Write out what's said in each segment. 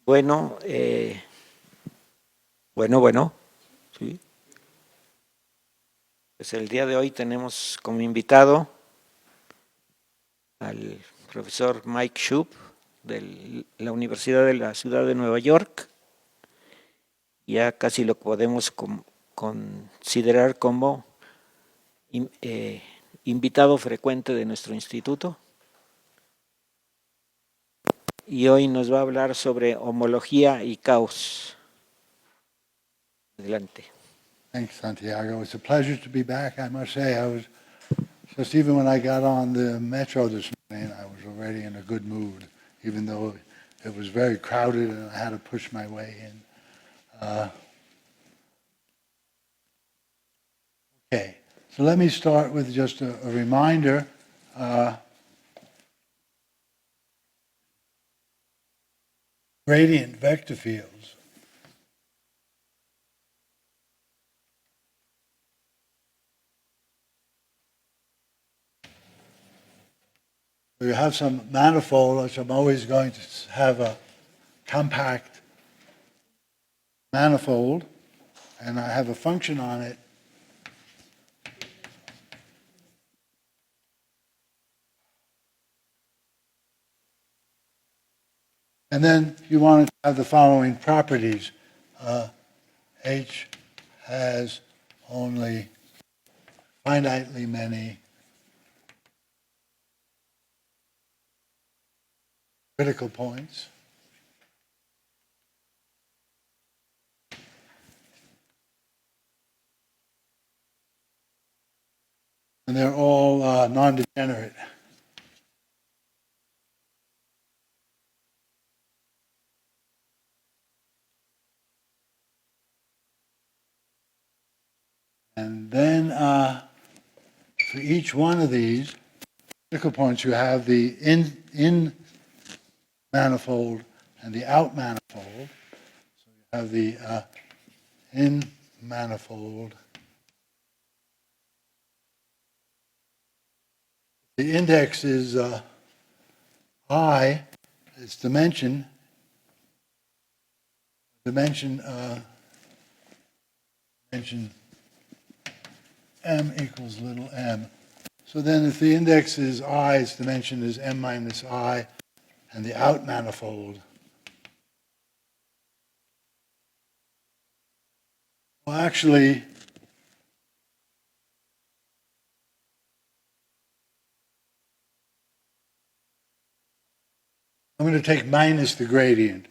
Bueno, bueno, sí. Pues el día de hoy tenemos como invitado al profesor Mike Shub de la Universidad de la Ciudad de Nueva York. Ya casi lo podemos considerar como invitado frecuente de nuestro instituto. Y hoy nos va a hablar sobre homología y caos. Adelante. Thanks, Santiago. It's a pleasure to be back. I must say, I was just even when I got on the metro this morning, I was already in a good mood, even though it was very crowded and I had to push my way in. Okay, so let me start with just a reminder. Gradient vector fields. You have some manifold, which I'm always going to have a compact manifold, and I have a function on it. And then you want to have the following properties. H has only finitely many critical points. And they're all non-degenerate. And then for each one of these critical points, you have the in manifold and the out manifold. So you have the in manifold. The index is I, its dimension m equals little m. So then if the index is I, its dimension is m minus I, and the out manifold, well, actually, I'm going to take minus the gradient.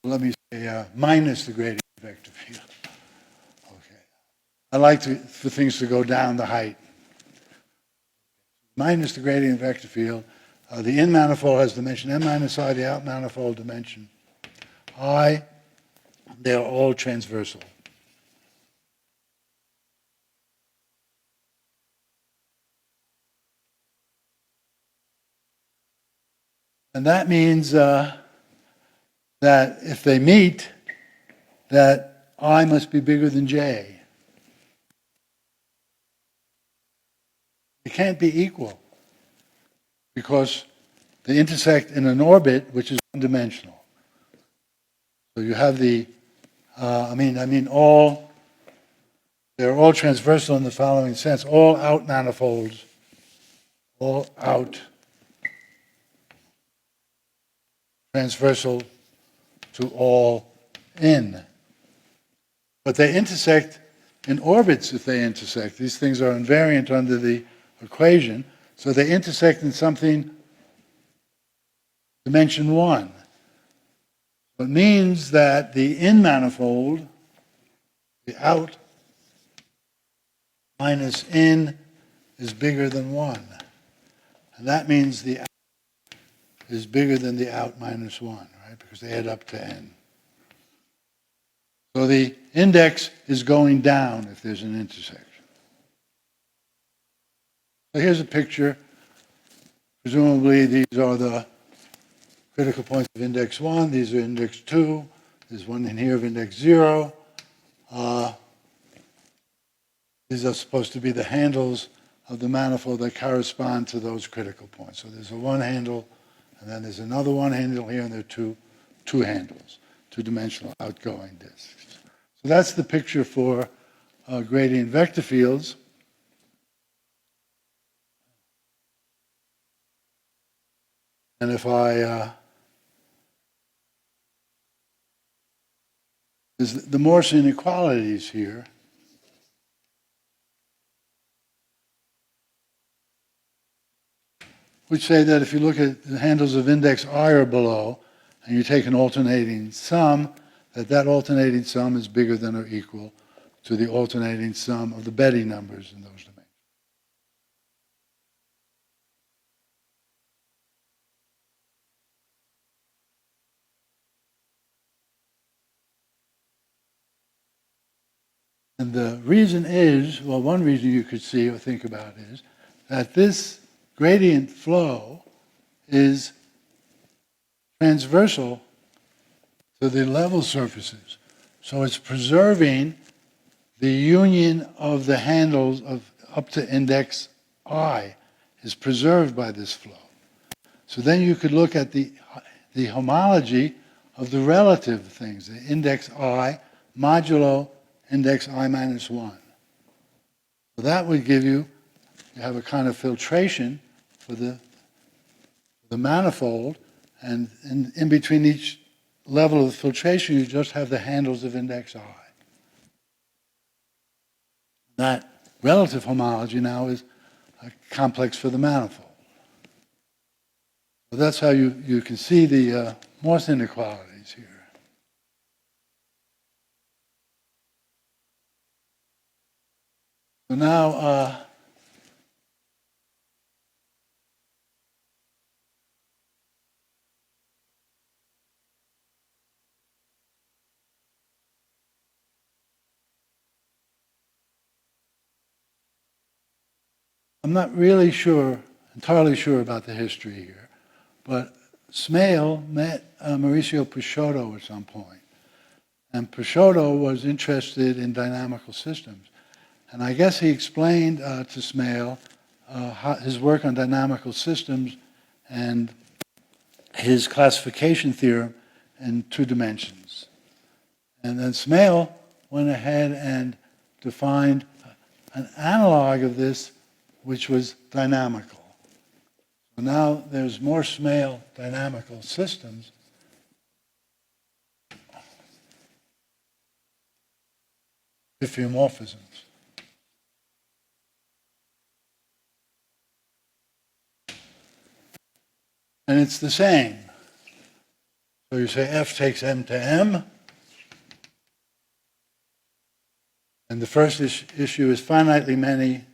Let me say minus the gradient vector field. Okay. I like for things to go down the height. Minus the gradient vector field. The in manifold has dimension m minus I, the out manifold dimension I. They're all transversal. And that means that if they meet, that I must be bigger than J. It can't be equal because they intersect in an orbit which is one-dimensional. So you have the, they're all transversal in the following sense. All out manifolds, all out transversal to all in. But they intersect in orbits if they intersect. These things are invariant under the equation. So they intersect in something dimension 1. So it means that the in manifold, the out minus in, is bigger than 1. And that means the out is bigger than the out minus 1, right? Because they add up to n. So the index is going down if there's an intersection. So here's a picture. Presumably these are the critical points of index 1. These are index 2. There's one in here of index 0. These are supposed to be the handles of the manifold that correspond to those critical points. So there's a one handle, and then there's another one handle here, and there are two two handles, two-dimensional outgoing disks. So that's the picture for gradient vector fields. And if I, there's the Morse inequalities here. Which say that if you look at the handles of index I or below, and you take an alternating sum, that alternating sum is bigger than or equal to the alternating sum of the Betti numbers in those domains. And the reason is, well, one reason you could see or think about is that this gradient flow is transversal to the level surfaces. So it's preserving the union of the handles of up to index I is preserved by this flow. So then you could look at the homology of the relative things, the index I modulo index I minus 1. So that would give you have a kind of filtration for the manifold, and in between each level of filtration, you just have the handles of index I. That relative homology now is a complex for the manifold. So that's how you can see the Morse inequalities here. So now, I'm not really entirely sure about the history here, but Smale met Mauricio Peixoto at some point. And Peixoto was interested in dynamical systems. And I guess he explained to Smale his work on dynamical systems and his classification theorem in 2 dimensions. And then Smale went ahead and defined an analog of this, which was dynamical. So now there's more Smale dynamical systems. Diffeomorphisms. And it's the same. So you say F takes M to M. And the first issue is finitely many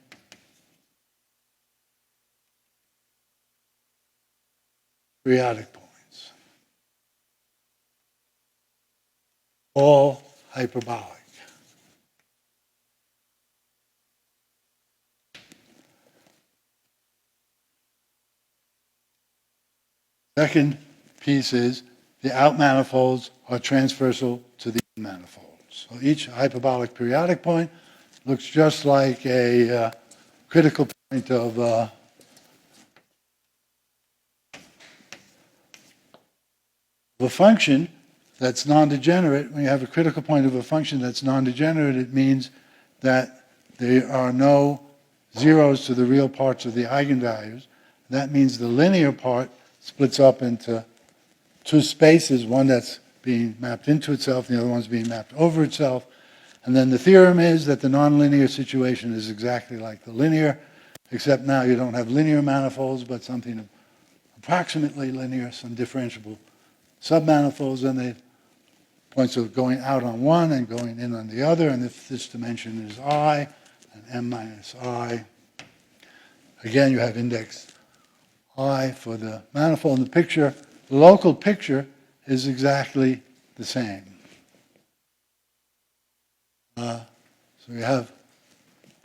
periodic points, all hyperbolic. Second piece is the out manifolds are transversal to the in manifolds. So each hyperbolic periodic point looks just like a critical point of a function that's non-degenerate. When you have a critical point of a function that's non-degenerate, it means that there are no zeros to the real parts of the eigenvalues. That means the linear part splits up into 2 spaces, one that's being mapped into itself, and the other one's being mapped over itself. And then the theorem is that the nonlinear situation is exactly like the linear, except now you don't have linear manifolds, but something approximately linear, some differentiable submanifolds, and the points are going out on one and going in on the other, and if this dimension is I, and M minus I, again you have index I for the manifold. And the picture, the local picture, is exactly the same. So you have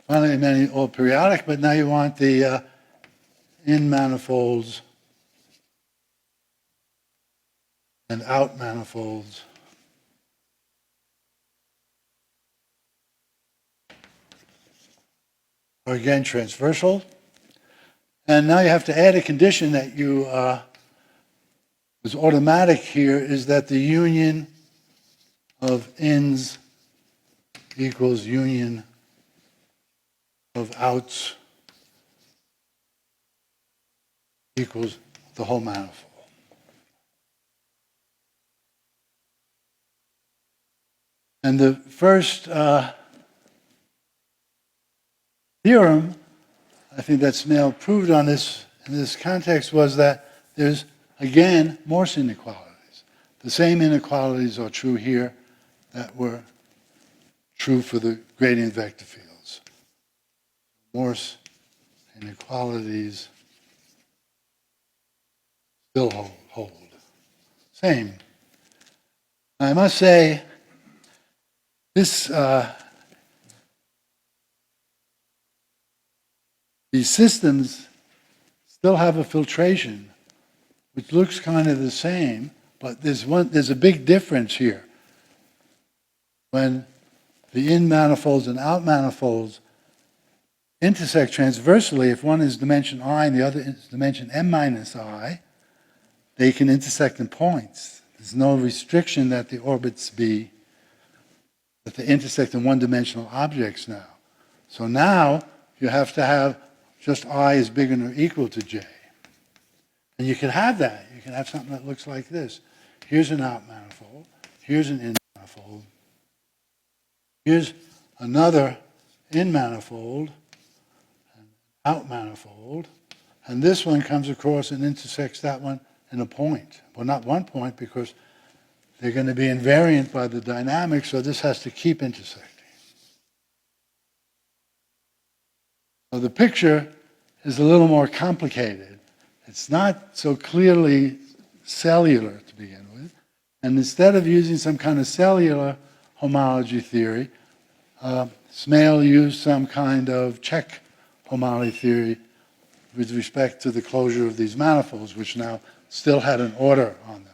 finally many all periodic, but now you want the in manifolds and out manifolds. Are again transversal. And now you have to add a condition that you what's automatic here is that the union of ins equals union of outs equals the whole manifold. And the first theorem, I think that Smale proved on this in this context, was that there's, again, Morse inequalities. The same inequalities are true here that were true for the gradient vector fields. Morse inequalities still hold. Same. I must say, this these systems still have a filtration, which looks kind of the same, but there's a big difference here. When the in manifolds and out manifolds intersect transversely, if one is dimension I and the other is dimension m minus I, they can intersect in points. There's no restriction that the orbits be, that they intersect in one-dimensional objects now. So now you have to have just I is bigger than or equal to j. And you can have that. You can have something that looks like this. Here's an out manifold. Here's an in manifold. Here's another in manifold, an out manifold. And this one comes across and intersects that one in a point. Well, not one point, because they're going to be invariant by the dynamics, so this has to keep intersecting. So the picture is a little more complicated. It's not so clearly cellular to begin with. And instead of using some kind of cellular homology theory, Smale used some kind of check homology theory with respect to the closure of these manifolds, which now still had an order on them.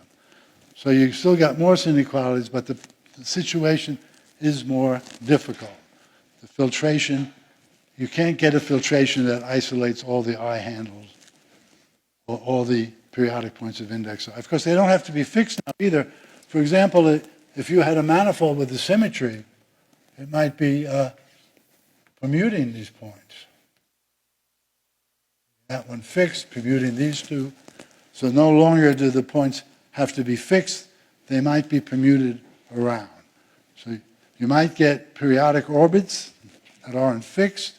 So you still got Morse inequalities, but the situation is more difficult. The filtration, you can't get a filtration that isolates all the I handles or all the periodic points of index. Of course, they don't have to be fixed now either. For example, if you had a manifold with a symmetry, it might be permuting these points. That one fixed, permuting these two. So no longer do the points have to be fixed. They might be permuted around. So you might get periodic orbits that aren't fixed,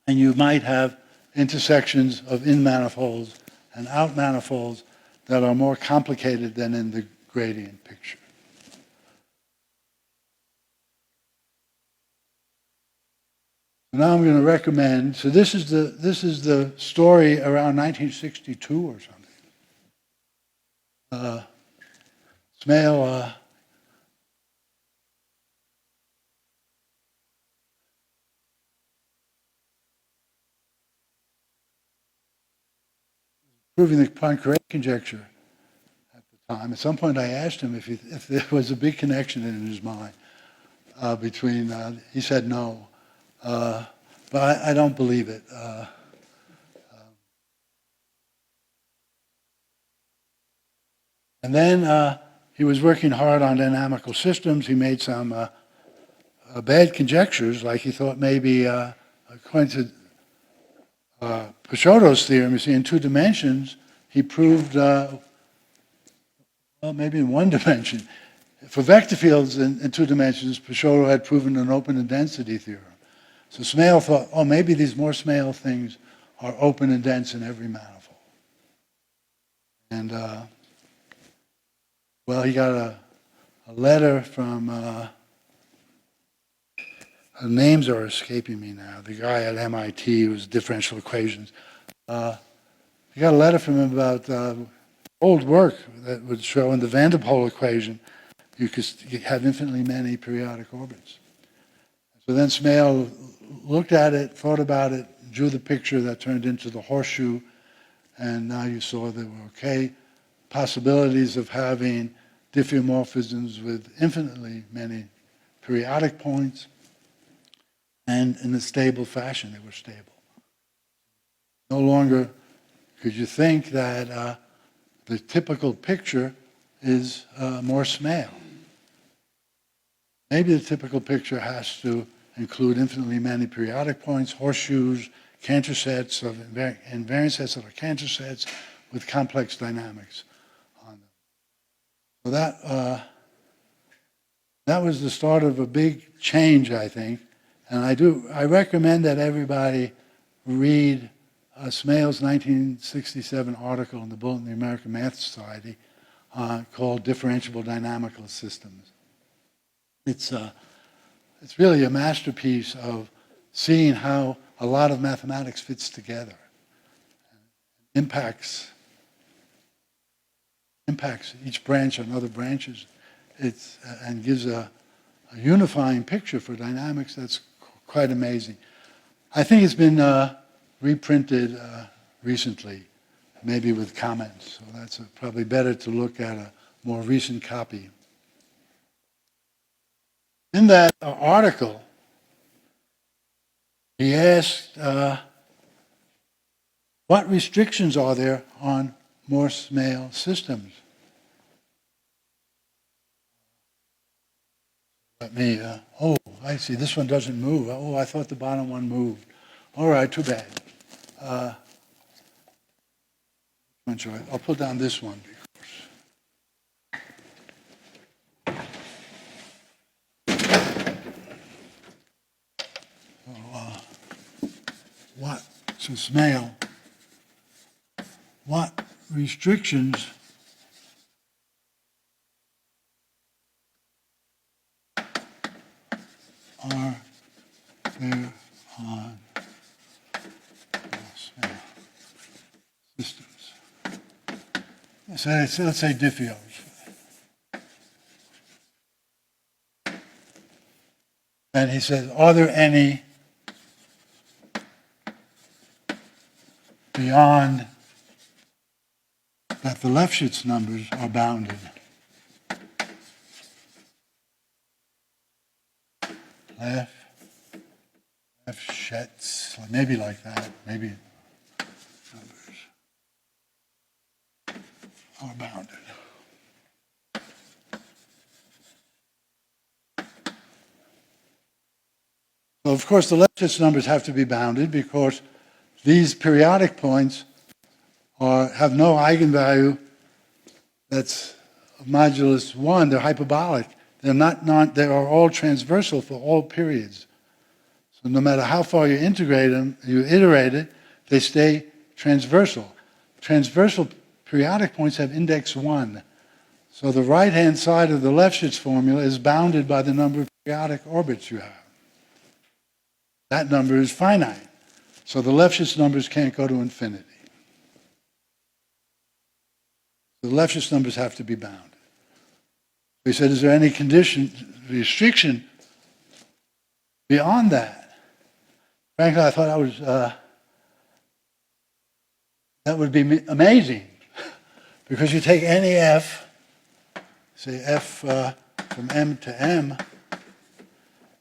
and you might have intersections of in manifolds and out manifolds that are more complicated than in the gradient picture. Now I'm going to recommend, so this is the story around 1962 or something. Smale proving the Poincare conjecture at the time. At some point I asked him if there was a big connection in his mind between, he said no. But I don't believe it. And then he was working hard on dynamical systems. He made some bad conjectures, like he thought maybe, according to Peixoto's theorem, you see, in 2 dimensions, he proved, well, maybe in 1 dimension. For vector fields in 2 dimensions, Peixoto had proven an open and density theorem. So Smale thought, oh, maybe these more Smale things are open and dense in every manifold. And, well, he got a letter from, names are escaping me now, the guy at MIT who was differential equations. He got a letter from him about old work that would show in the van der Pol equation you could have infinitely many periodic orbits. So then Smale looked at it, thought about it, drew the picture that turned into the horseshoe, and now you saw they were okay. Possibilities of having diffeomorphisms with infinitely many periodic points, and in a stable fashion, they were stable. No longer could you think that the typical picture is Morse-Smale. Maybe the typical picture has to include infinitely many periodic points, horseshoes, Cantor sets of invariant sets that are Cantor sets with complex dynamics on them. So that was the start of a big change, I think. And I recommend that everybody read Smale's 1967 article in the Bulletin of the American Math Society called Differentiable Dynamical Systems. It's really a masterpiece of seeing how a lot of mathematics fits together, impacts each branch on other branches, and gives a unifying picture for dynamics that's quite amazing. I think it's been reprinted recently, maybe with comments, so that's probably better to look at a more recent copy. In that article, he asked, what restrictions are there on Morse-Smale systems? Let me, I see, this one doesn't move. Oh, I thought the bottom one moved. All right, too bad. I'll put down this one. So Smale, what restrictions are there on Smale systems? So let's say diffeos. And he says, are there any beyond that the Lefschetz numbers are bounded? Lefschetz, maybe like that, maybe numbers are bounded. So of course the Lefschetz numbers have to be bounded because these periodic points have no eigenvalue that's modulus 1. They're hyperbolic. They are all transversal for all periods. So no matter how far you integrate them, you iterate it, they stay transversal. Transversal periodic points have index 1. So the right-hand side of the Lefschetz formula is bounded by the number of periodic orbits you have. That number is finite. So the Lefschetz numbers can't go to infinity. The Lefschetz numbers have to be bounded. We said, is there any restriction beyond that? Frankly, I thought that would be amazing, because you take any f, say f from m to m,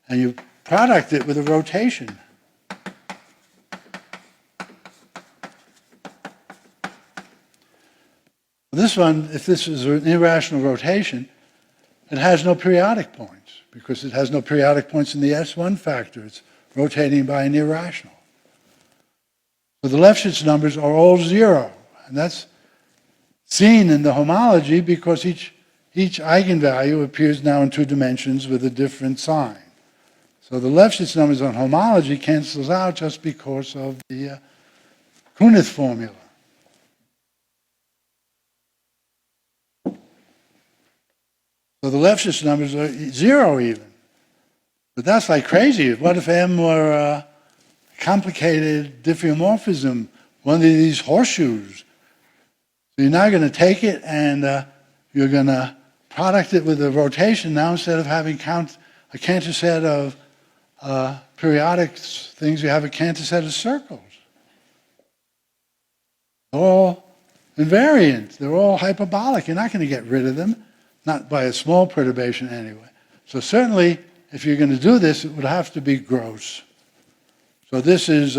and you product it with a rotation. This one, if this is an irrational rotation, it has no periodic points, because it has no periodic points in the S1 factor. It's rotating by an irrational. So the Lefschetz numbers are all 0, and that's seen in the homology because each eigenvalue appears now in 2 dimensions with a different sign. So the Lefschetz numbers on homology cancels out just because of the Kunith formula. So the Lefschetz numbers are 0 even. But that's like crazy. What if M were a complicated diffeomorphism, one of these horseshoes? So you're now going to take it and you're going to product it with a rotation now, instead of having a Cantor set of periodic things, you have a Cantor set of circles. They're all invariant. They're all hyperbolic. You're not going to get rid of them. Not by a small perturbation anyway. So certainly, if you're going to do this, it would have to be gross. So this is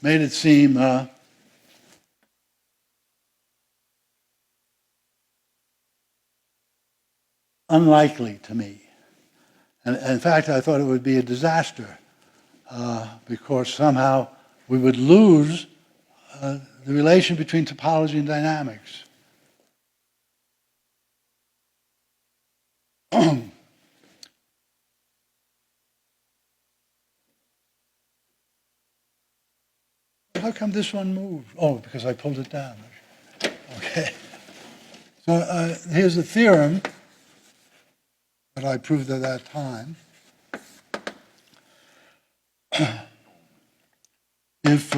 made it seem unlikely to me. And in fact, I thought it would be a disaster because somehow we would lose the relation between topology and dynamics. How come this one moved? Oh, because I pulled it down. Okay. So here's a theorem that I proved at that time. If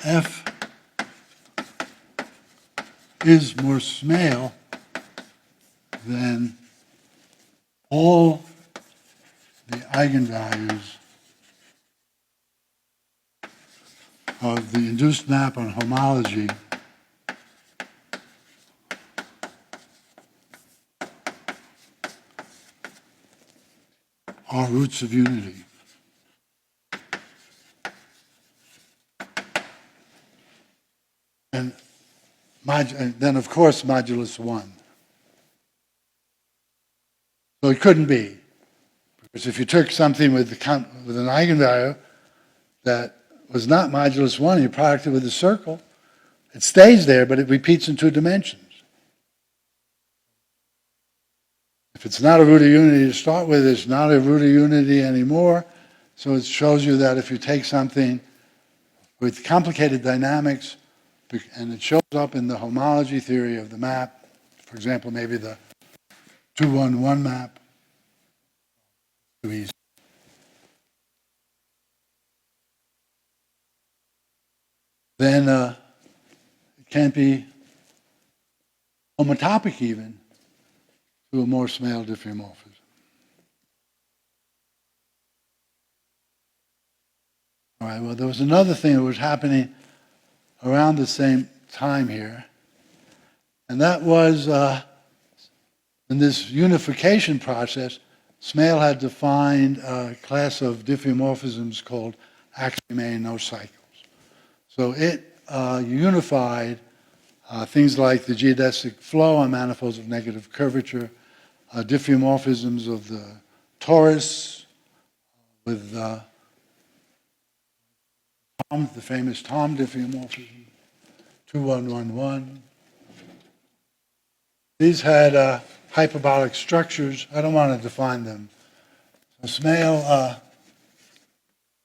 F is more small than all the eigenvalues of the induced map on homology are roots of unity. And then, of course, modulus 1. So it couldn't be. Because if you took something with an eigenvalue that was not modulus 1, you product it with a circle, it stays there, but it repeats in 2 dimensions. If it's not a root of unity to start with, it's not a root of unity anymore. So it shows you that if you take something with complicated dynamics, and it shows up in the homology theory of the map, for example, maybe the 2-1-1 map, too easy. Then it can't be homotopic even to a more small diffeomorphism. All right, well, there was another thing that was happening around the same time here, and that was in this unification process, Smale had defined a class of diffeomorphisms called axiom A no cycles. So it unified things like the geodesic flow on manifolds of negative curvature, diffeomorphisms of the Torres with the famous Tom diffeomorphism, 2-1-1-1. These had hyperbolic structures. I don't want to define them. So Smale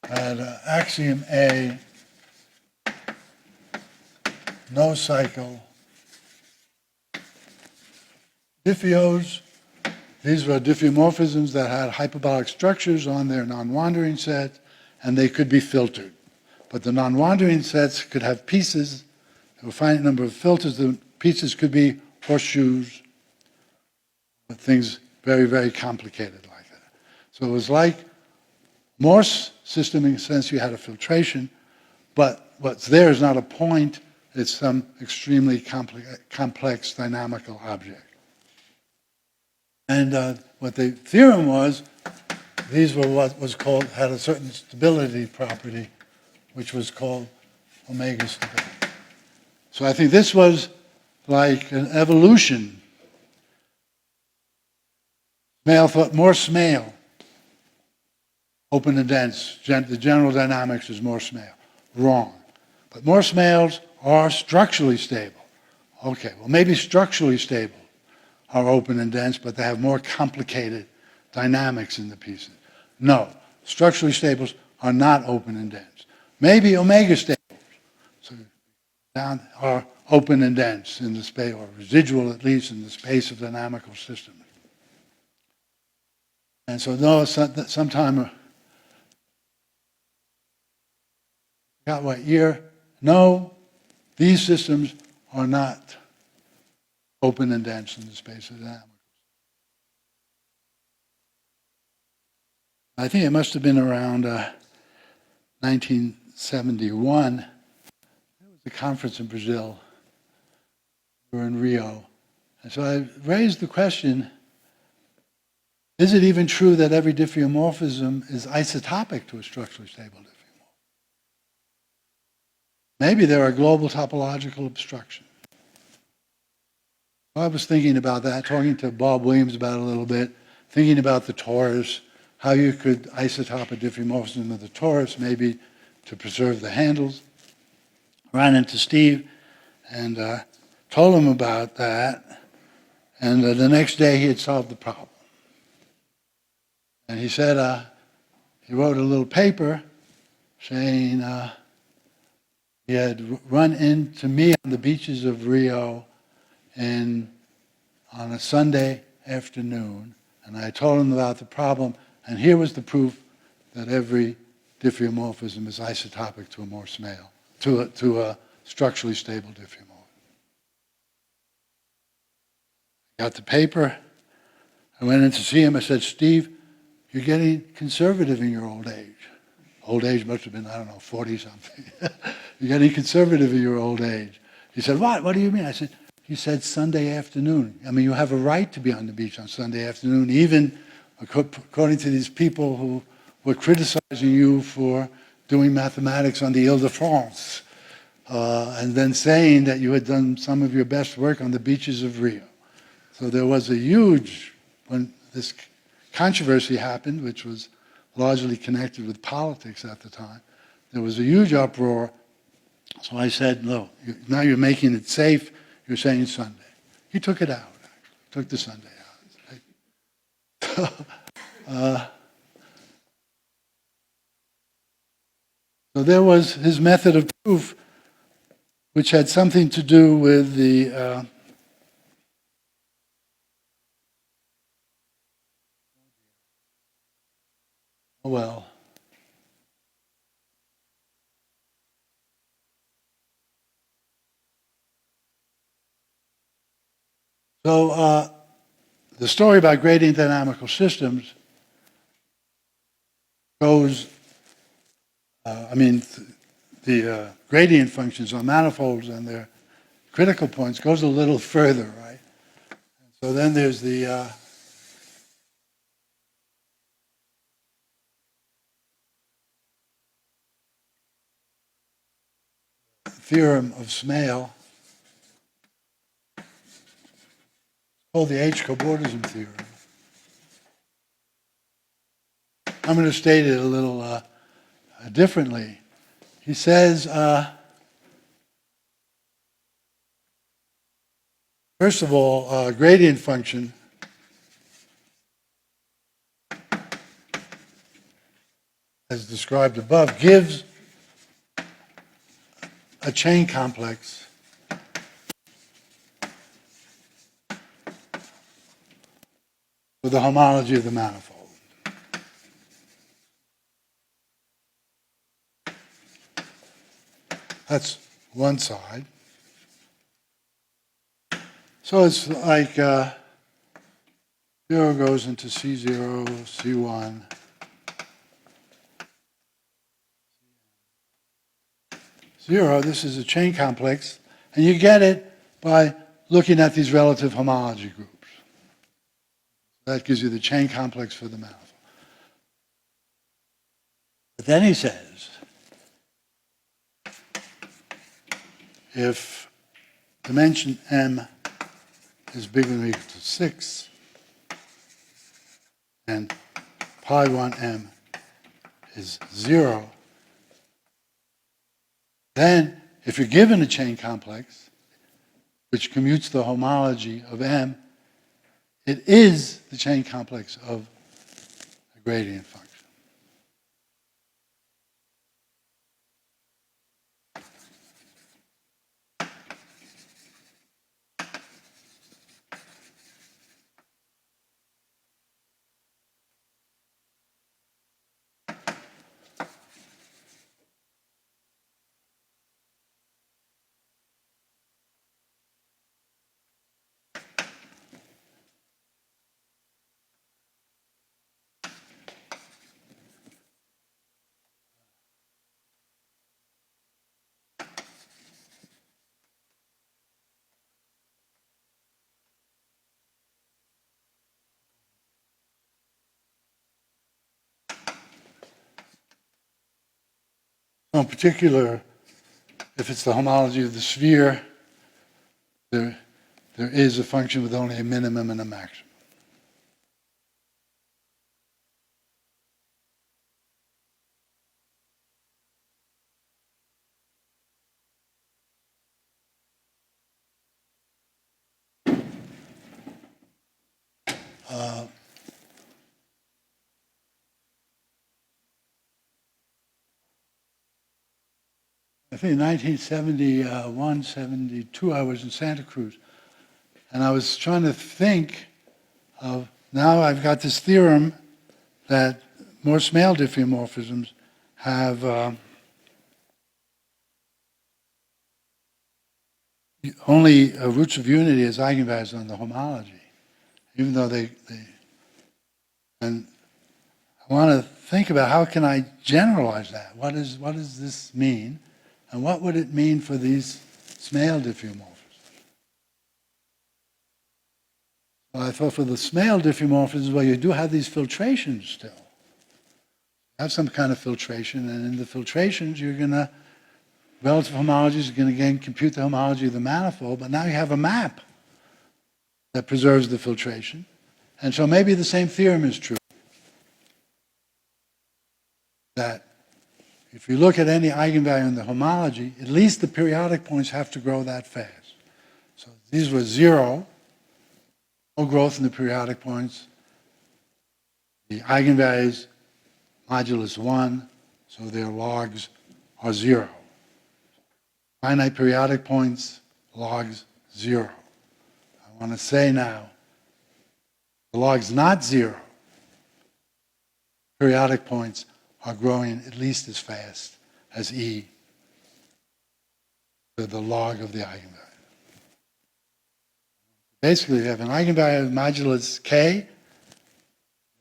had axiom A, no cycle. Diffeos, these were diffeomorphisms that had hyperbolic structures on their non-wandering set, and they could be filtered. But the non-wandering sets could have pieces. There were a finite number of filters. The pieces could be horseshoes, things very, very complicated like that. So it was like Morse system in the sense you had a filtration, but what's there is not a point, it's some extremely complex dynamical object. And what the theorem was, these were what was called, had a certain stability property, which was called omega stability. So I think this was like an evolution. Smale thought more Smale, open and dense. The general dynamics is more Smale. Wrong. But more Smales are structurally stable. Okay, well maybe structurally stable are open and dense, but they have more complicated dynamics in the pieces. No, structurally stables are not open and dense. Maybe omega stables are open and dense in the space, or residual at least in the space of dynamical systems. And so no, sometime, I forgot what year, no, these systems are not open and dense in the space of dynamics. I think it must have been around 1971. There was a conference in Brazil. We were in Rio. And so I raised the question, is it even true that every diffeomorphism is isotopic to a structurally stable diffeomorphism? Maybe there are global topological obstructions. I was thinking about that, talking to Bob Williams about it a little bit, thinking about the torus, how you could isotope a diffeomorphism of the torus, maybe to preserve the handles. Ran into Steve and told him about that. And the next day he had solved the problem. And he said he wrote a little paper saying he had run into me on the beaches of Rio on a Sunday afternoon, and I told him about the problem, and here was the proof that every diffeomorphism is isotopic to a Morse male, to a structurally stable diffeomorphism. Got the paper. I went in to see him. I said, Steve, you're getting conservative in your old age. Old age must have been, 40-something. You're getting conservative in your old age. He said, what? What do you mean? I said, you said Sunday afternoon. I mean, you have a right to be on the beach on Sunday afternoon, even according to these people who were criticizing you for doing mathematics on the Ile-de-France, and then saying that you had done some of your best work on the beaches of Rio. So there was a huge, when this controversy happened, which was largely connected with politics at the time, there was a huge uproar. So I said, no, now you're making it safe, you're saying Sunday. He took it out, actually, took the Sunday out. So there was his method of proof, which had something to do with the well. So the story about gradient dynamical systems goes, the gradient functions on manifolds and their critical points goes a little further, right? So then there's the theorem of Smale, called the H-cobordism theorem. I'm going to state it a little differently. He says, first of all, a gradient function as described above gives a chain complex with the homology of the manifold. That's one side. So it's like 0 goes into C0, C1. Zero, this is a chain complex, and you get it by looking at these relative homology groups. That gives you the chain complex for the manifold. But then he says, if dimension m is bigger than or equal to 6, and pi 1m is 0, then if you're given a chain complex, which commutes the homology of m, it is the chain complex of a gradient function. In particular, if it's the homology of the sphere, the there is a function with only a minimum and a maximum. I think in 1971, 72, I was in Santa Cruz, and I was trying to think of, now I've got this theorem that more Smale diffeomorphisms have only roots of unity as eigenvalues on the homology, even though and I want to think about how can I generalize that? What does this mean? And what would it mean for these Smale diffeomorphisms? Well, I thought for the Smale diffeomorphisms, well, you do have these filtrations still. You have some kind of filtration, and in the filtrations, you're going to, relative homologies, you're going to again compute the homology of the manifold, but now you have a map that preserves the filtration. And so maybe the same theorem is true. That if you look at any eigenvalue in the homology, at least the periodic points have to grow that fast. So these were 0, no growth in the periodic points. The eigenvalues modulus 1, so their logs are 0. Finite periodic points, logs 0. I want to say now, the log's not 0. Periodic points are growing at least as fast as E to the log of the eigenvalue. Basically, you have an eigenvalue modulus k,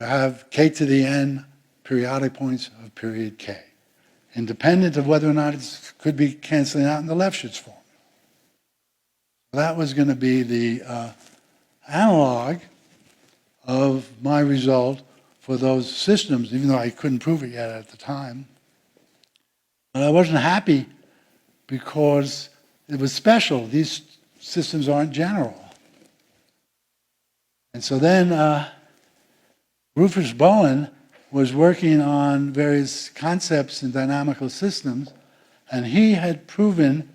you have k to the n periodic points of period k, independent of whether or not it could be canceling out in the Lefschetz form. That was going to be the analog of my result for those systems, even though I couldn't prove it yet at the time. But I wasn't happy because it was special. These systems aren't general. And so then Rufus Bowen was working on various concepts in dynamical systems, and he had proven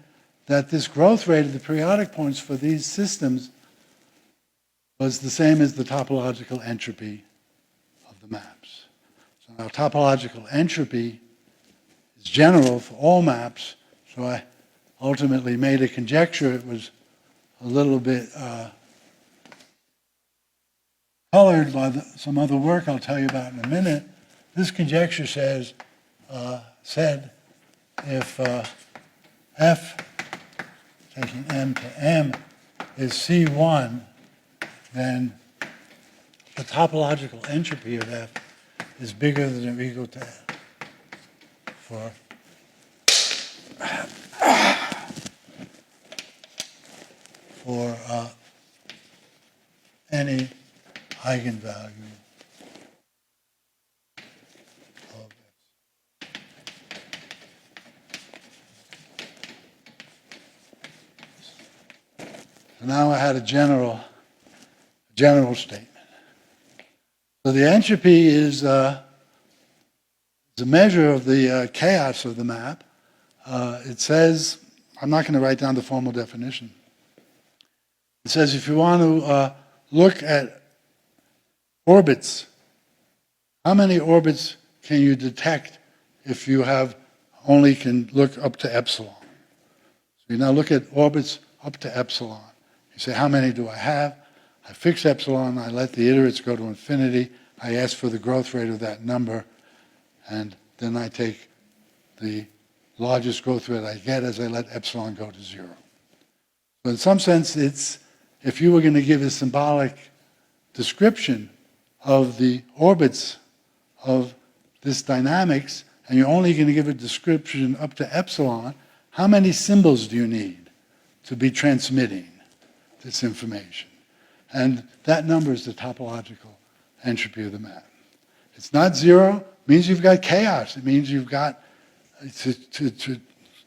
that this growth rate of the periodic points for these systems was the same as the topological entropy of the maps. So now topological entropy is general for all maps, so I ultimately made a conjecture. It was a little bit colored by some other work I'll tell you about in a minute. This conjecture said if f, taking m to m, is C1, then the topological entropy of f is bigger than or equal to f for any eigenvalue of x. So now I had a general statement. So the entropy is a measure of the chaos of the map. It says, I'm not going to write down the formal definition. It says if you want to look at orbits, how many orbits can you detect if you only can look up to epsilon? So you now look at orbits up to epsilon. You say, how many do I have? I fix epsilon, I let the iterates go to infinity, I ask for the growth rate of that number, and then I take the largest growth rate I get as I let epsilon go to 0. So in some sense, if you were going to give a symbolic description of the orbits of this dynamics, and you're only going to give a description up to epsilon, how many symbols do you need to be transmitting this information? And that number is the topological entropy of the map. It's not 0, it means you've got chaos. It means you've got, to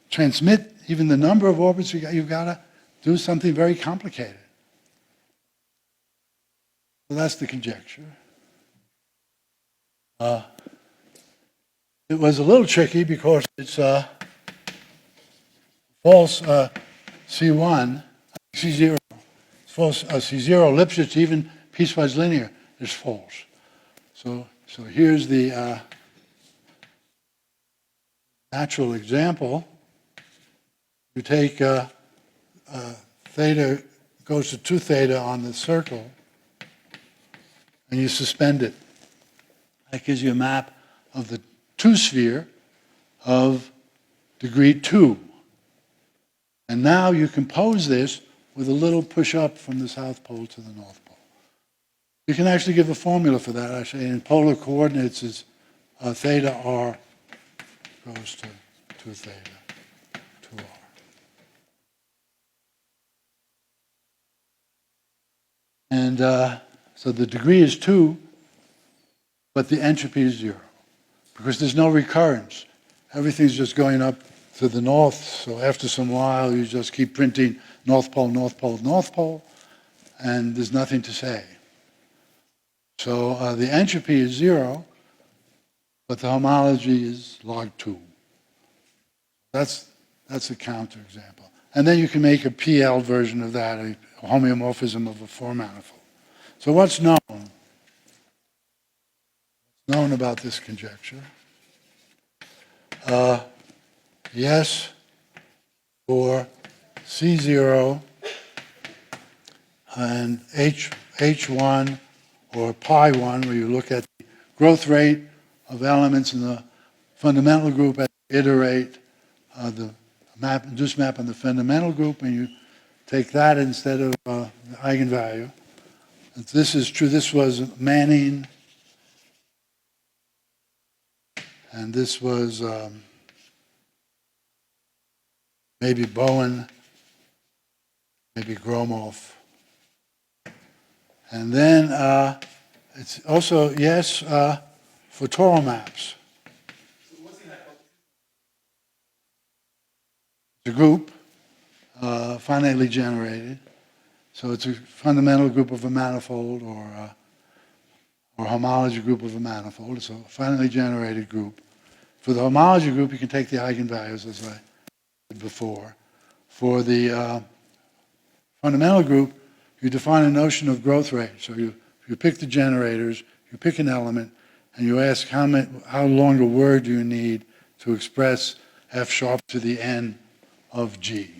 transmit even the number of orbits you've got to do something very complicated. So that's the conjecture. It was a little tricky because it's false C1, C0. It's false C0 Lipschitz, even piecewise linear, is false. So here's the natural example. You take theta goes to 2 theta on the circle, and you suspend it. That gives you a map of the 2-sphere of degree 2. And now you compose this with a little push-up from the South Pole to the North Pole. You can actually give a formula for that. Actually, in polar coordinates, it's theta r goes to 2 theta, 2r. And so the degree is 2, but the entropy is 0, because there's no recurrence. Everything's just going up to the north, so after some while you just keep printing North Pole, North Pole, North Pole, and there's nothing to say. So the entropy is 0, but the homology is log 2. That's a counterexample. And then you can make a PL version of that, a homeomorphism of a 4-manifold. So what's known? What's known about this conjecture? Yes, for C0 and H1 or pi 1, where you look at the growth rate of elements in the fundamental group as you iterate the induced map on the fundamental group, and you take that instead of the eigenvalue. If this is true, this was Manning, and this was maybe Bowen, maybe Gromov. And then it's also yes for toral maps. It's a group, finitely generated. So it's a fundamental group of a manifold or homology group of a manifold. It's a finitely generated group. For the homology group, you can take the eigenvalues as I did before. For the fundamental group, you define a notion of growth rate. So you pick the generators, you pick an element, and you ask how long a word do you need to express f sharp to the n of g.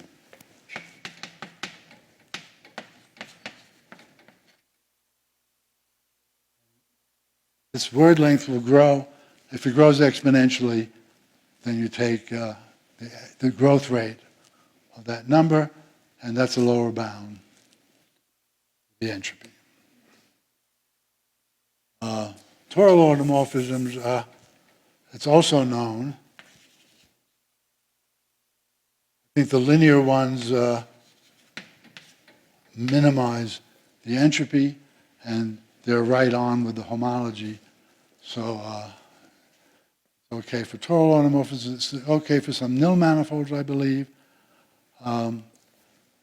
This word length will grow. If it grows exponentially, then you take the growth rate of that number, and that's a lower bound, the entropy. Toral automorphisms, it's also known. I think the linear ones minimize the entropy, and they're right on with the homology. So it's okay for toral automorphisms. It's okay for some nil manifolds, I believe. And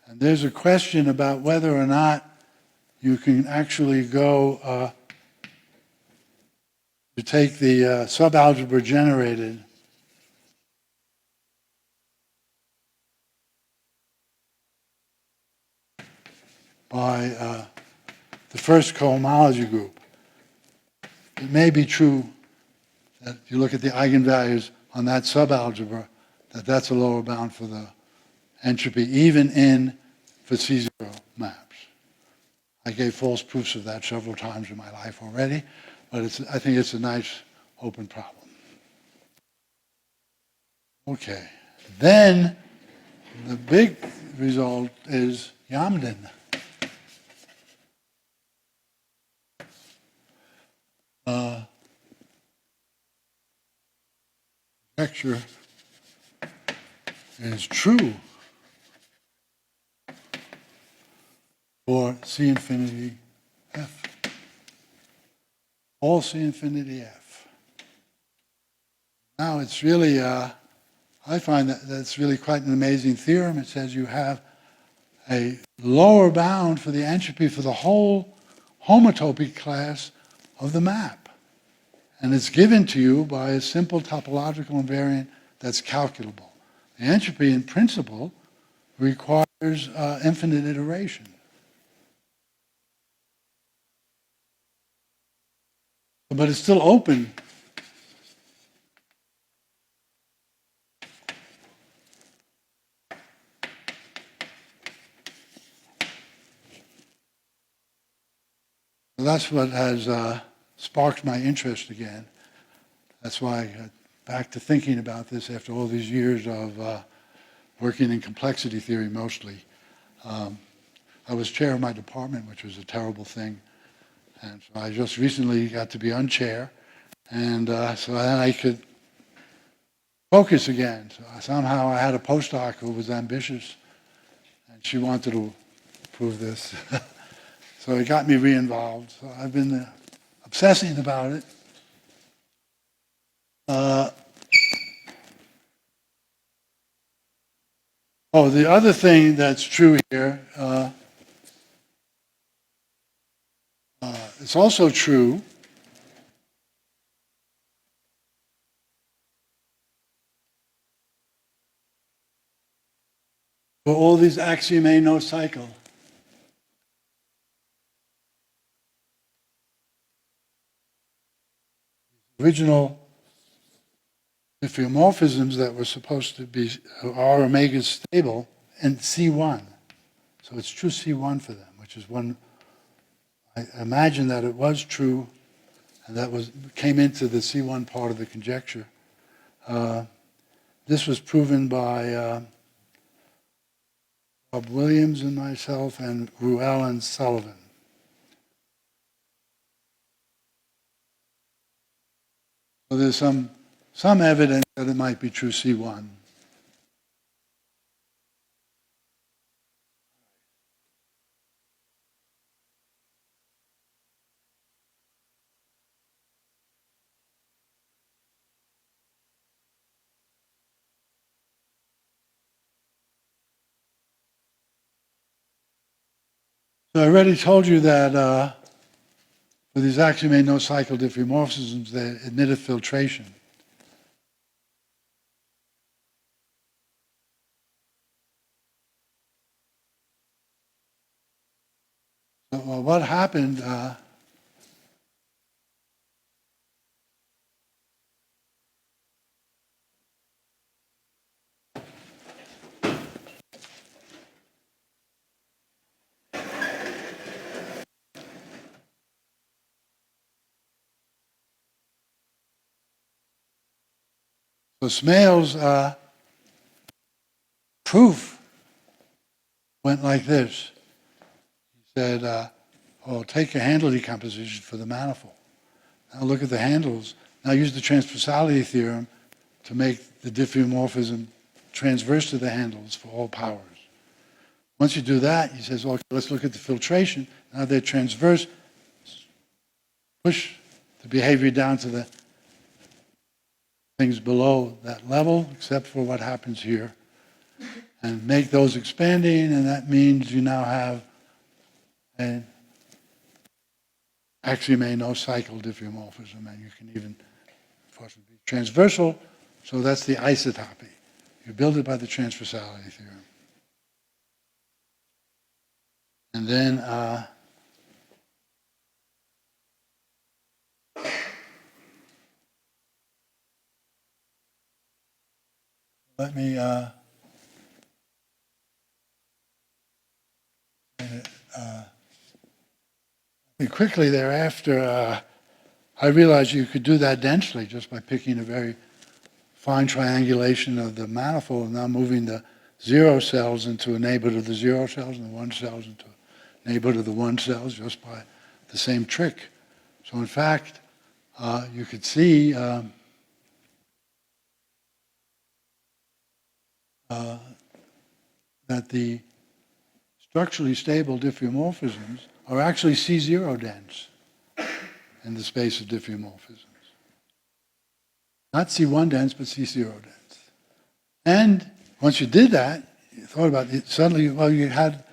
there's a question about whether or not you can actually go to take the subalgebra generated by the first cohomology group. It may be true that you look at the eigenvalues on that subalgebra, that's a lower bound for the entropy, even for C0 maps. I gave false proofs of that several times in my life already, but I think it's a nice open problem. Okay. Then the big result is Yamden. Conjecture is true for C infinity F. All C infinity F. Now it's really, I find that's really quite an amazing theorem. It says you have a lower bound for the entropy for the whole homotopy class of the map. And it's given to you by a simple topological invariant that's calculable. The entropy in principle requires infinite iteration. But it's still open. So that's what has sparked my interest again. That's why I got back to thinking about this after all these years of working in complexity theory mostly. I was chair of my department, which was a terrible thing. And so I just recently got to be unchair. And so then I could focus again. So somehow I had a postdoc who was ambitious, and she wanted to prove this. So it got me re-involved. So I've been obsessing about it. The other thing that's true here, it's also true for all these axiom A no cycle. Original diffeomorphisms that were supposed to be R omega stable in C1. So it's true C1 for them, which is one, I imagine that it was true, and that came into the C1 part of the conjecture. This was proven by Bob Williams and myself and Ruel and Sullivan. So there's some evidence that it might be true C1. So I already told you that for these axiom A no cycle diffeomorphisms, they admitted filtration. So what happened? So Smale's proof went like this. He said, take a handle decomposition for the manifold. Now look at the handles. Now use the transversality theorem to make the diffeomorphism transverse to the handles for all powers. Once you do that, he says, okay, let's look at the filtration. Now they're transverse. Push the behavior down to the things below that level, except for what happens here, and make those expanding, and that means you now have an axiom A no cycle diffeomorphism, and you can even fortunately be transversal, so that's the isotopy. You build it by the transversality theorem. And then let me quickly thereafter, I realized you could do that densely just by picking a very fine triangulation of the manifold and now moving the zero cells into a neighborhood of the zero cells and the one cells into a neighborhood of the one cells just by the same trick. So in fact, you could see that the structurally stable diffeomorphisms are actually C0 dense in the space of diffeomorphisms. Not C1 dense, but C0 dense. And once you did that, you thought about it, suddenly, well, you had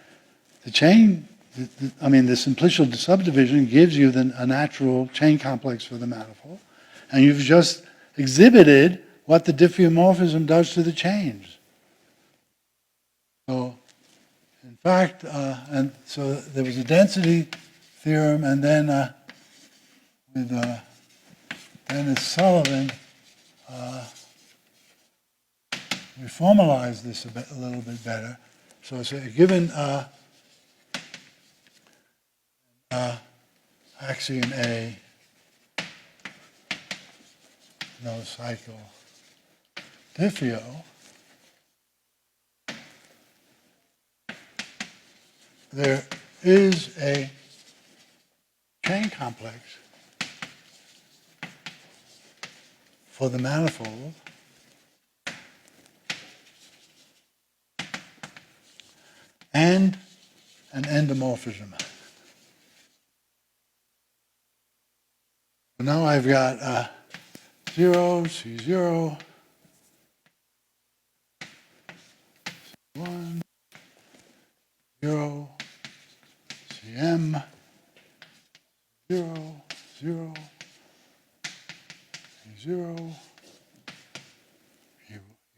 the chain the simplicial subdivision gives you a natural chain complex for the manifold, and you've just exhibited what the diffeomorphism does to the chains. So, in fact, and so there was a density theorem, and then with Dennis Sullivan, we formalized this a little bit better. So it's a given axiom A, no cycle diffeo, there is a chain complex for the manifold and an endomorphism. So now I've got 0, C0, 1, 0, Cm, 0, 0, C0,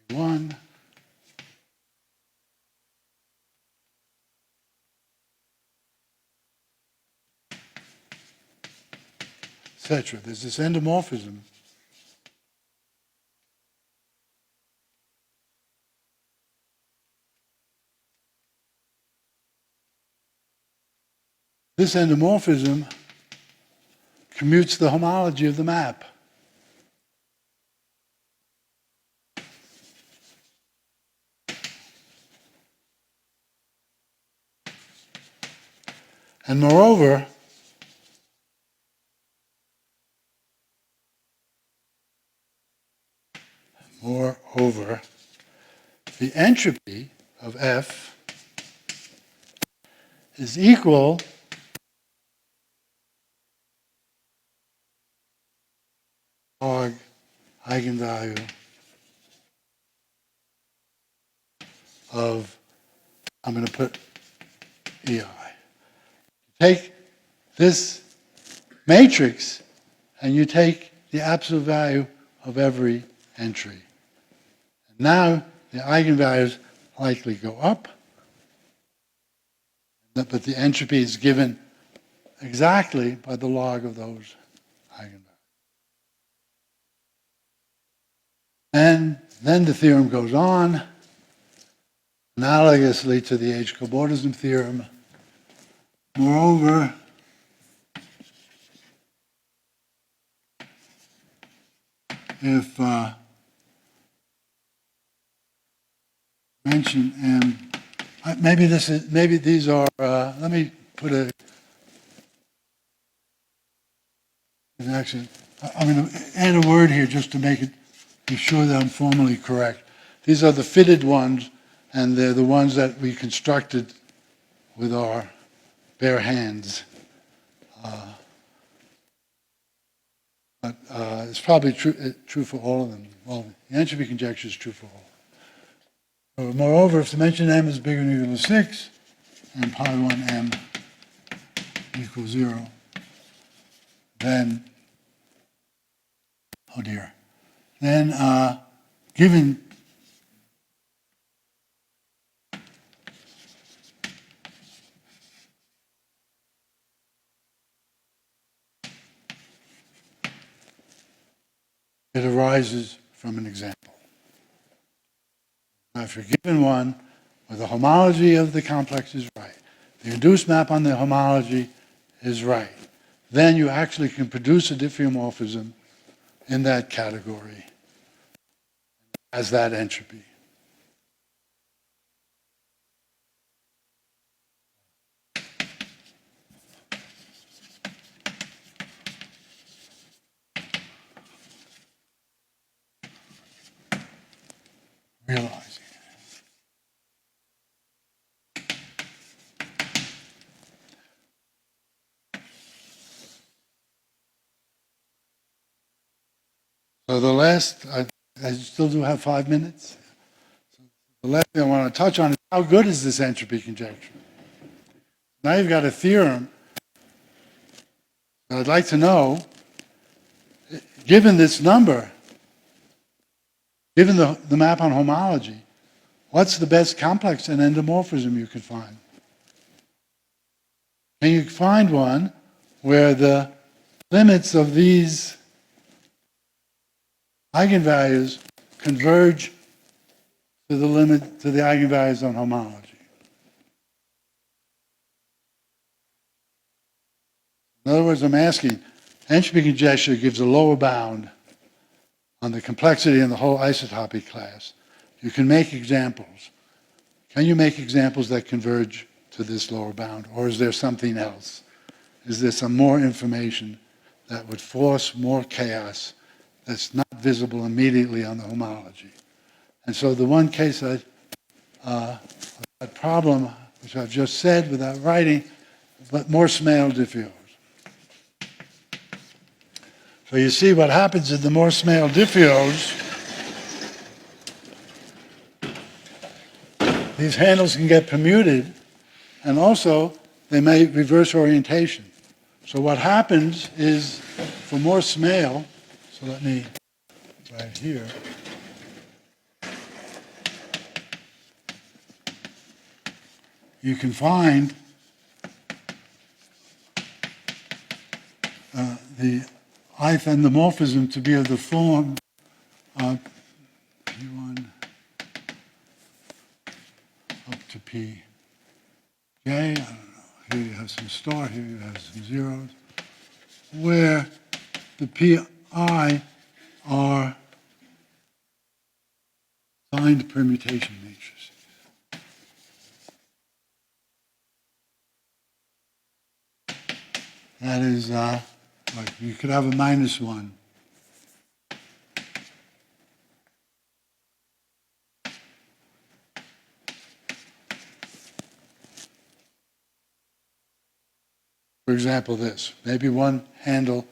E1, etc. There's this endomorphism. This endomorphism commutes the homology of the map. And moreover, the entropy of F is equal log eigenvalue of, I'm going to put EI. Take this matrix and you take the absolute value of every entry. And now the eigenvalues likely go up, but the entropy is given exactly by the log of those eigenvalues. And then the theorem goes on, analogously to the H-cobordism theorem. Moreover, if mention M, maybe these are, let me put an action. I'm going to add a word here just to make it, be sure that I'm formally correct. These are the fitted ones, and they're the ones that we constructed with our bare hands. But it's probably true for all of them. Well, the entropy conjecture is true for all. So, moreover, if dimension M is bigger than or equal to 6, and pi 1 M equals 0, then, oh dear, then given it arises from an example. Now, if you're given one where the homology of the complex is right, the induced map on the homology is right, then you actually can produce a diffeomorphism in that category as that entropy. Realizing. So the last, I still do have 5 minutes. So the last thing I want to touch on is how good is this entropy conjecture? Now you've got a theorem. I'd like to know, given this number, given the map on homology, what's the best complex and endomorphism you could find? Can you find one where the limits of these eigenvalues converge to the limit to the eigenvalues on homology? In other words, I'm asking, entropy conjecture gives a lower bound on the complexity in the whole isotopy class. You can make examples. Can you make examples that converge to this lower bound, or is there something else? Is there some more information that would force more chaos that's not visible immediately on the homology? And so the one case that problem, which I've just said without writing, but more Smale diffeos. So you see what happens in the more Smale diffeos. These handles can get permuted, and also they may reverse orientation. So what happens is, for more Smale, so let me right here. You can find the ith endomorphism to be of the form P1 up to Pj. I don't know. Here you have some star, here you have some zeros, where the Pi are signed permutation matrices. That is, like you could have a -1. For example, this. Maybe one handle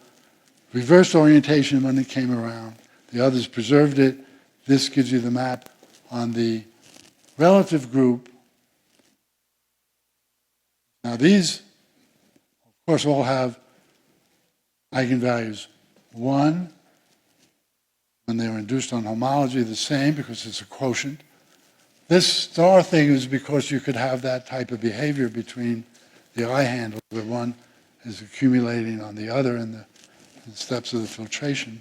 reversed orientation when it came around. The others preserved it. This gives you the map on the relative group. Now these, of course, all have eigenvalues 1 when they're induced on homology, the same because it's a quotient. This star thing is because you could have that type of behavior between the I handle, where one is accumulating on the other in the steps of the filtration.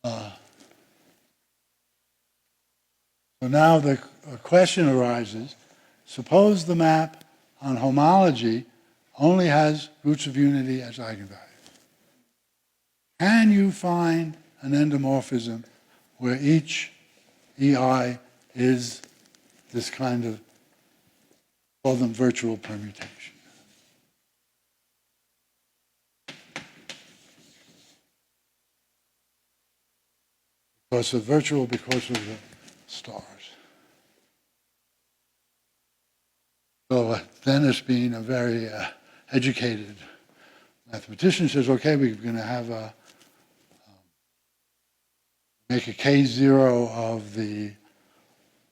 So now the question arises, suppose the map on homology only has roots of unity as eigenvalues. Can you find an endomorphism where each EI is this kind of, call them virtual permutation? Because of virtual, because of the stars. So Dennis, being a very educated mathematician, says, okay, we're going to have make a K0 of the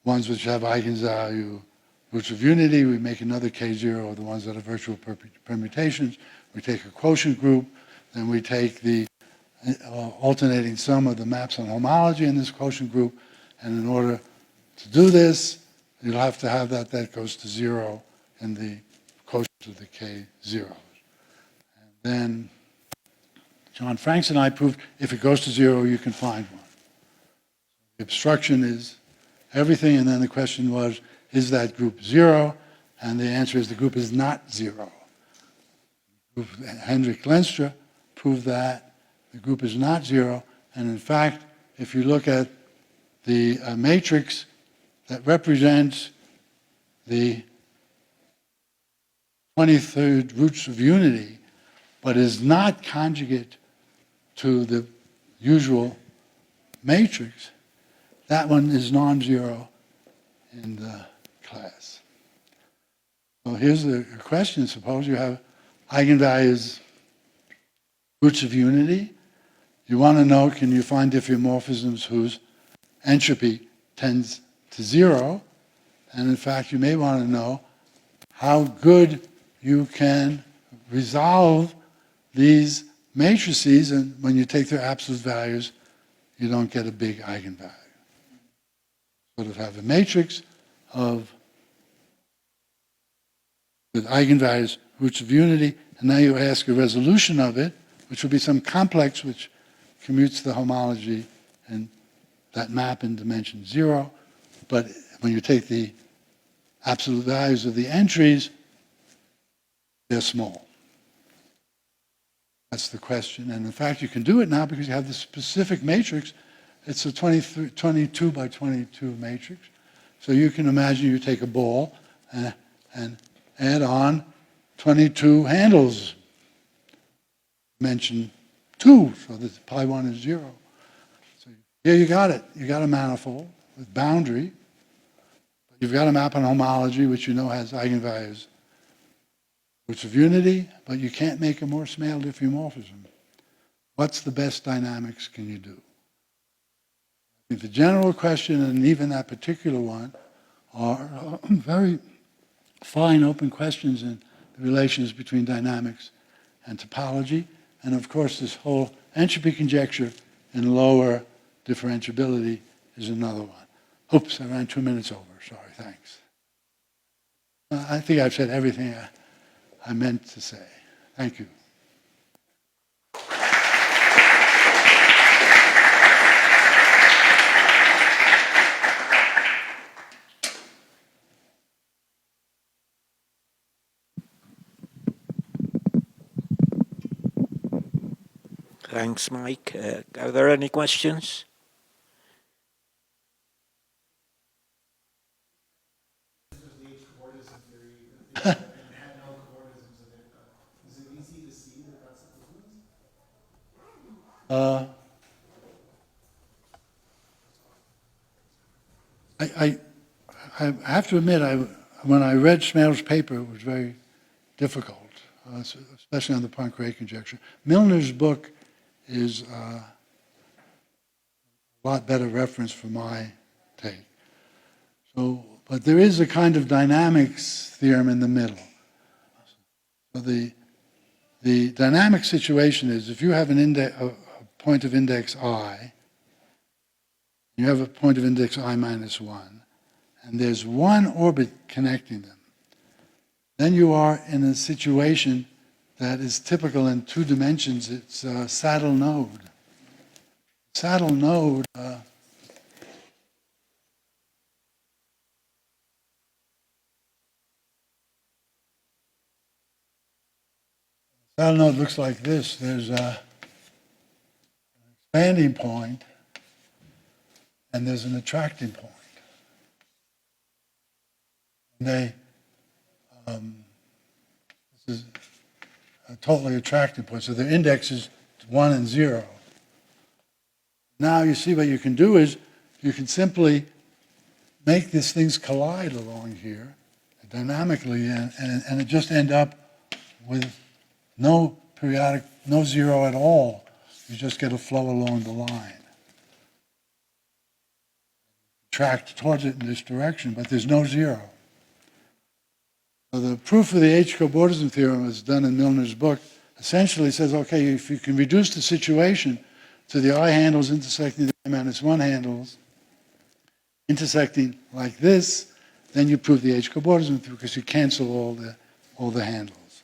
ones which have eigenvalue roots of unity. We make another K0 of the ones that are virtual permutations. We take a quotient group, then we take the alternating sum of the maps on homology in this quotient group, and in order to do this, you'll have to have that goes to 0 in the quotient of the K0s. And then John Franks and I proved if it goes to 0, you can find one. The obstruction is everything, and then the question was, is that group 0? And the answer is the group is not 0. Hendrik Lenstra proved that the group is not 0, and in fact, if you look at the matrix that represents the 23rd roots of unity, but is not conjugate to the usual matrix, that one is non-zero in the class. So here's the question. Suppose you have eigenvalues, roots of unity. You want to know, can you find diffeomorphisms whose entropy tends to 0? And in fact, you may want to know, how good you can resolve these matrices, and when you take their absolute values, you don't get a big eigenvalue. Sort of have a matrix of with eigenvalues, roots of unity, and now you ask a resolution of it, which will be some complex which commutes the homology and that map in dimension 0. But when you take the absolute values of the entries, they're small. That's the question. And in fact, you can do it now because you have the specific matrix. It's a 22 by 22 matrix. So you can imagine you take a ball and add on 22 handles, dimension 2, so that pi 1 is 0. So here you got it. You got a manifold with boundary. You've got a map on homology, which you know has eigenvalues, roots of unity, but you can't make a more small diffeomorphism. What's the best dynamics can you do? I think the general question, and even that particular one, are very fine open questions in the relations between dynamics and topology. And of course, this whole entropy conjecture in lower differentiability is another one. Oops, I ran 2 minutes over. Sorry, thanks. I think I've said everything I meant to say. Thank you. Thanks, Mike. Are there any questions? I have to admit, when I read Schmel's paper, it was very difficult, especially on the Poincare conjecture. Milner's book is a lot better reference for my take. So, but there is a kind of dynamics theorem in the middle. So the dynamic situation is if you have a point of index I, you have a point of index I minus 1, and there's one orbit connecting them, then you are in a situation that is typical in 2 dimensions. It's a saddle node. Saddle node looks like this. There's an expanding point, and there's an attracting point. And this is a totally attracting point. So their index is 1 and 0. Now you see what you can do is you can simply make these things collide along here dynamically, and it just end up with no periodic, no 0 at all. You just get a flow along the line. Tracked towards it in this direction, but there's no 0. So the proof of the H. cobordism theorem is done in Milner's book. Essentially says, okay, if you can reduce the situation to the I handles intersecting the I minus 1 handles, intersecting like this, then you prove the H. cobordism theorem because you cancel all the handles.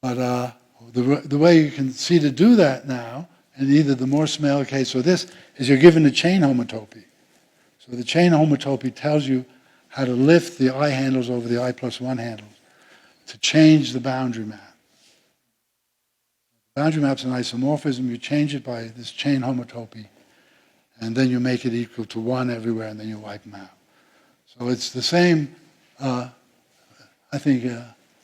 But the way you can see to do that now, in either the Morse-Smale case or this, is you're given a chain homotopy. So the chain homotopy tells you how to lift the I handles over the I plus 1 handles to change the boundary map. The boundary map's an isomorphism. You change it by this chain homotopy, and then you make it equal to 1 everywhere, and then you wipe them out. So it's the same, I think,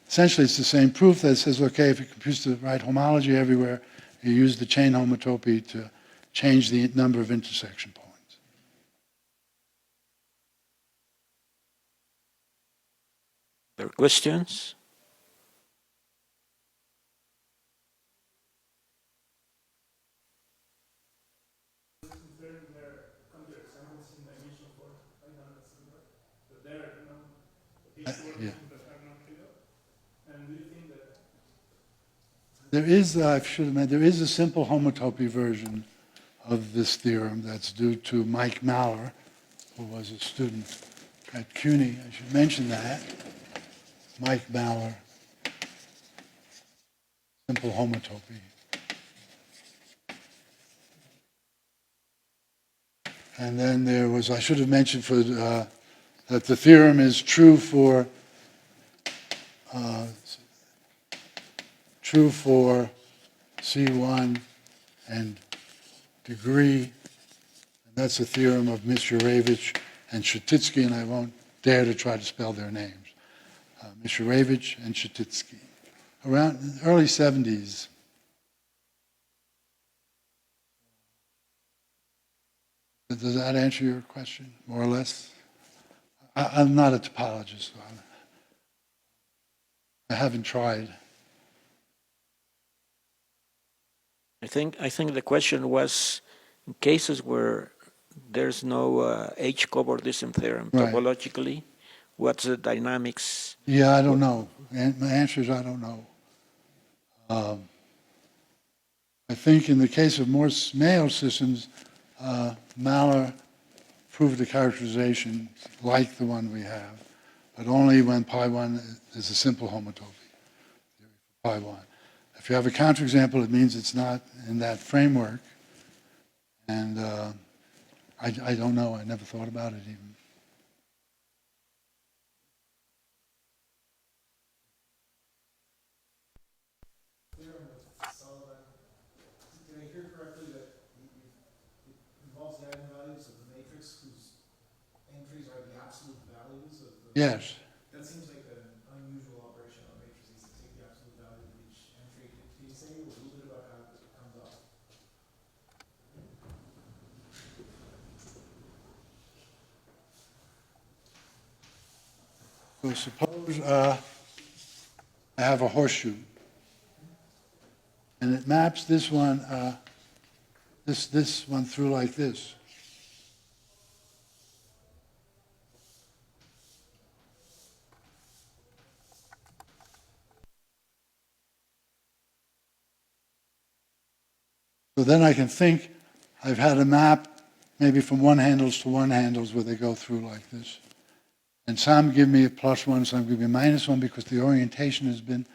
essentially it's the same proof that says, okay, if you compute the right homology everywhere, you use the chain homotopy to change the number of intersection points. There are questions? Yeah. There is, I should have mentioned, there is a simple homotopy version of this theorem that's due to Mike Maller, who was a student at CUNY. I should mention that. Mike Maller, simple homotopy. And then there was, I should have mentioned that the theorem is true for C1 and degree. And that's a theorem of Mishurevich and Shatitsky, and I won't dare to try to spell their names. Mishurevich and Shatitsky. Around the early 70s. Does that answer your question, more or less? I'm not a topologist, so I haven't tried. I think the question was in cases where there's no H-cobordism theorem Right. topologically, what's the dynamics? Yeah, I don't know. My answer is I don't know. I think in the case of Morse-Mayo systems, Maller proved a characterization like the one we have, but only when pi1 is a simple homotopy for pi1. If you have a counterexample, it means it's not in that framework, and I don't know. I never thought about it even. Did I hear correctly that it involves the eigenvalues of the matrix whose entries are the absolute values of the... Yes. That seems like an unusual operation on matrices to take the absolute value of each entry. Can you say a little bit about how it comes up? So suppose I have a horseshoe, and it maps this one, this one through like this. So then I can think I've had a map maybe from one handles to one handles where they go through like this. And some give me a +1, some give me a -1 because the orientation has been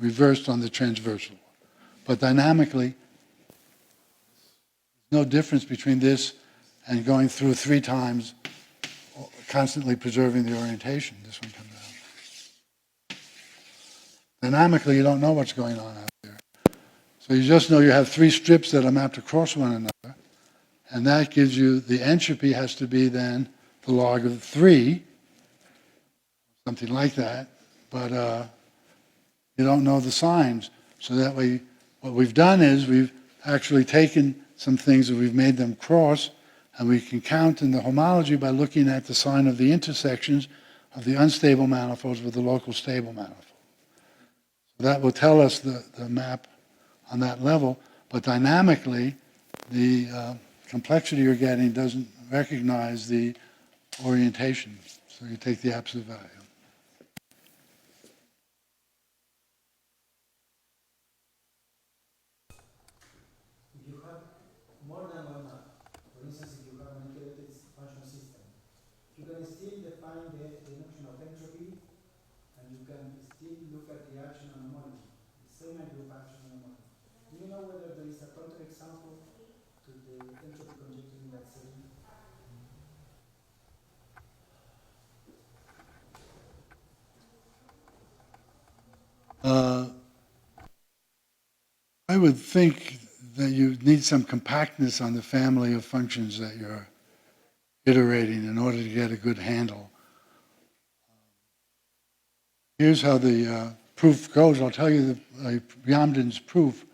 reversed on the transversal. But dynamically, there's no difference between this and going through 3 times, constantly preserving the orientation. This one comes out. Dynamically, you don't know what's going on out there. So you just know you have 3 strips that are mapped across one another, and that gives you, the entropy has to be then the log of 3, something like that, but you don't know the signs. So that way, what we've done is we've actually taken some things and we've made them cross, and we can count in the homology by looking at the sign of the intersections of the unstable manifolds with the local stable manifold. So that will tell us the map on that level, but dynamically, the complexity you're getting doesn't recognize the orientation. So you take the absolute value. If you have more than one map, for instance, if you have an integrated function system, you can still define the notion of entropy, and you can still look at the action on homology, the semi-group action on homology. Do you know whether there is a counterexample to the entropy conjecture in that setting? I would think that you need some compactness on the family of functions that you're iterating in order to get a good handle. Here's how the proof goes. I'll tell you Yamdin's proof.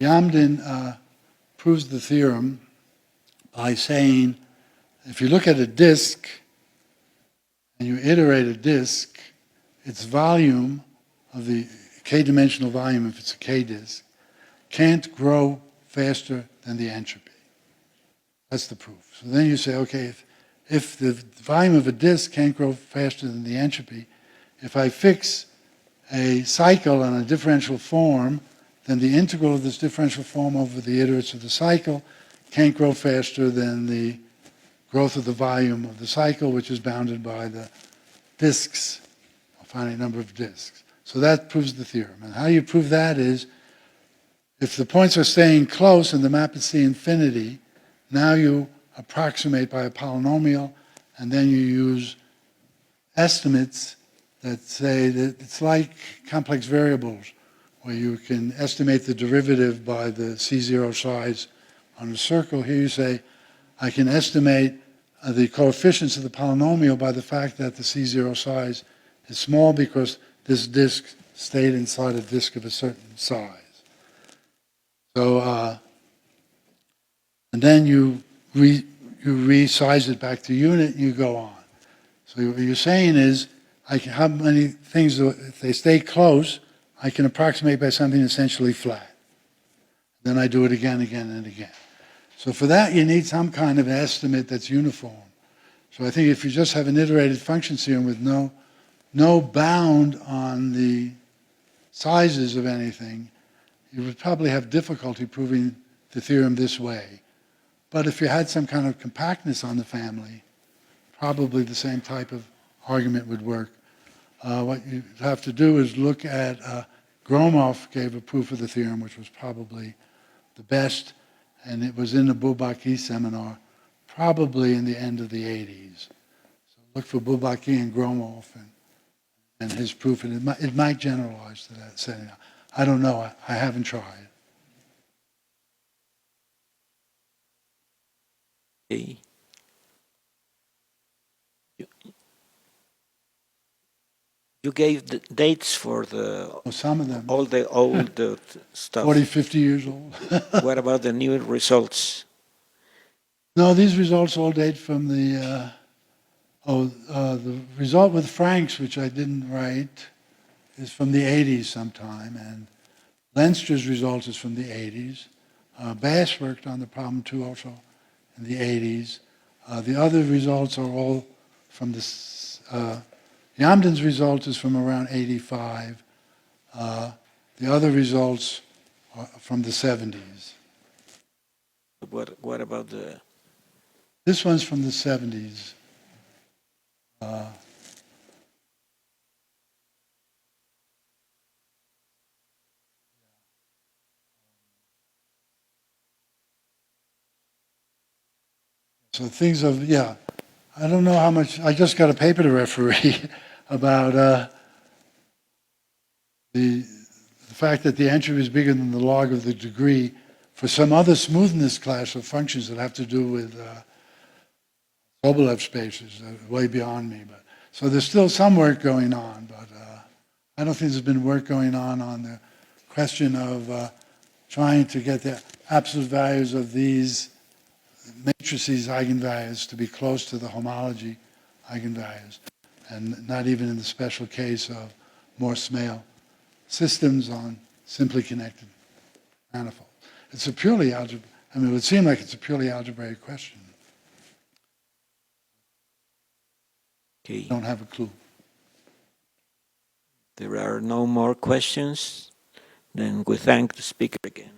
Yamdin proves the theorem by saying, if you look at a disk and you iterate a disk, its volume of the k-dimensional volume, if it's a k-disk, can't grow faster than the entropy. That's the proof. So then you say, okay, if the volume of a disk can't grow faster than the entropy, if I fix a cycle on a differential form, then the integral of this differential form over the iterates of the cycle can't grow faster than the growth of the volume of the cycle, which is bounded by the disks, a finite number of disks. So that proves the theorem. And how you prove that is, if the points are staying close and the map is C infinity, now you approximate by a polynomial, and then you use estimates that say that it's like complex variables, where you can estimate the derivative by the C0 size on a circle. Here you say, I can estimate the coefficients of the polynomial by the fact that the C0 size is small because this disk stayed inside a disk of a certain size. So, and then you resize it back to unit and you go on. So what you're saying is, how many things, if they stay close, I can approximate by something essentially flat. Then I do it again, again, and again. So for that, you need some kind of estimate that's uniform. So I think if you just have an iterated function theorem with no bound on the sizes of anything, you would probably have difficulty proving the theorem this way. But if you had some kind of compactness on the family, probably the same type of argument would work. What you have to do is look at, Gromov gave a proof of the theorem, which was probably the best, and it was in the Bourbaki seminar, probably in the end of the 80s. So look for Bourbaki and Gromov and his proof, and it might generalize to that setting. I don't know, I haven't tried. Okay. You gave the dates for Well, some of them, all the old stuff. 40, 50 years old. What about the new results? No, these results all date from the result with Franks, which I didn't write, is from the 80s sometime, and Leinster's result is from the 80s. Bass worked on the problem too also in the 80s. The other results are all from the, Yamden's result is from around 85. The other results are from the 70s. What about the... This one's from the 70s. So things of, yeah, I don't know how much, I just got a paper to referee about the fact that the entropy is bigger than the log of the degree for some other smoothness class of functions that have to do with Sobolev spaces, way beyond me. But so there's still some work going on, but I don't think there's been work going on the question of trying to get the absolute values of these matrices eigenvalues to be close to the homology eigenvalues, and not even in the special case of more Smale systems on simply connected manifolds. It's a purely algebraic, I mean, it would seem like it's a purely algebraic question. Okay. Don't have a clue. There are no more questions. Then we thank the speaker again.